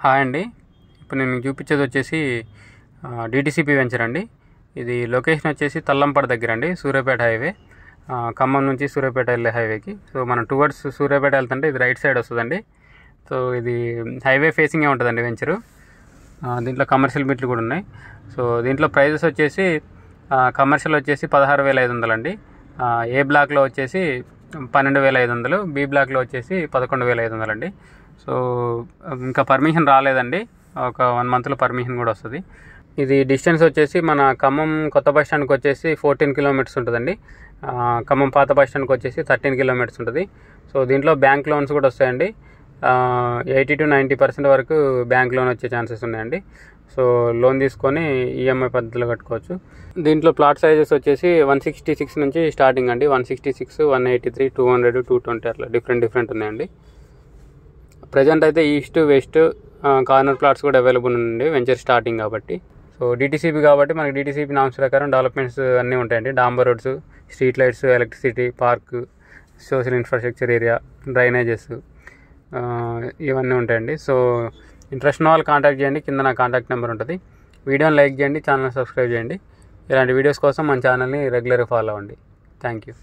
Hi అండి. ఇప్పుడు నేను మీకు చూపించేది వచ్చేసి డిటిసిపి వెంచర్ అండి. ఇది లొకేషన్ వచ్చేసి తల్లంపాడు దగ్గర అండి, సూర్యాపేట హైవే, ఖమ్మం నుంచి సూర్యాపేట వెళ్ళే హైవేకి. సో మనం టువర్డ్స్ సూర్యాపేట వెళ్తుంటే ఇది రైట్ సైడ్ వస్తుందండి. సో ఇది హైవే ఫేసింగే ఉంటుందండి వెంచరు. దీంట్లో కమర్షియల్ బిట్లు కూడా ఉన్నాయి. సో దీంట్లో ప్రైజెస్ వచ్చేసి కమర్షియల్ వచ్చేసి 16,500 అండి. ఏ బ్లాక్లో వచ్చేసి 12,500, బి బ్లాక్లో వచ్చేసి 11,500 అండి. సో ఇంకా పర్మిషన్ రాలేదండి, ఒక 1 మంత్లో పర్మిషన్ కూడా వస్తుంది. ఇది డిస్టెన్స్ వచ్చేసి మన ఖమ్మం కొత్త బస్ స్టాండ్కి వచ్చేసి 14 కిలోమీటర్స్ ఉంటుందండి. ఖమ్మం పాత బస్ స్టాండ్కి వచ్చేసి 13 కిలోమీటర్స్ ఉంటుంది. సో దీంట్లో బ్యాంక్ లోన్స్ కూడా వస్తాయండి. 80 to 90% వరకు బ్యాంక్ లోన్ వచ్చే ఛాన్సెస్ ఉన్నాయండి. సో లోన్ తీసుకొని ఈఎంఐ పద్ధతిలో కట్టుకోవచ్చు. దీంట్లో ప్లాట్ సైజెస్ వచ్చేసి 166 నుంచి స్టార్టింగ్ అండి. 166, 183, 200, 220 అట్లా డిఫరెంట్ ఉన్నాయండి. ప్రజెంట్ అయితే ఈస్ట్ వెస్ట్ కార్నర్ ప్లాట్స్ కూడా అవైలబుల్ ఉందండి, వెంచర్ స్టార్టింగ్ కాబట్టి. సో డిటిసిపి కాబట్టి మనకి డిటిసిపి నామ్స్ ప్రకారం డెవలప్మెంట్స్ అన్నీ ఉంటాయండి. డాంబర్ roads, street lights, electricity, park, social infrastructure area, drainages, ఇవన్నీ ఉంటాయండి. సో ఇంట్రెస్ట్ ఉన్న వాళ్ళు కాంటాక్ట్ చేయండి, కింద నా కాంటాక్ట్ నెంబర్ ఉంటుంది. వీడియోని లైక్ చేయండి, ఛానల్ సబ్స్క్రైబ్ చేయండి. ఇలాంటి వీడియోస్ కోసం మన ఛానల్ని రెగ్యులర్గా ఫాలో అవ్వండి. Thank you.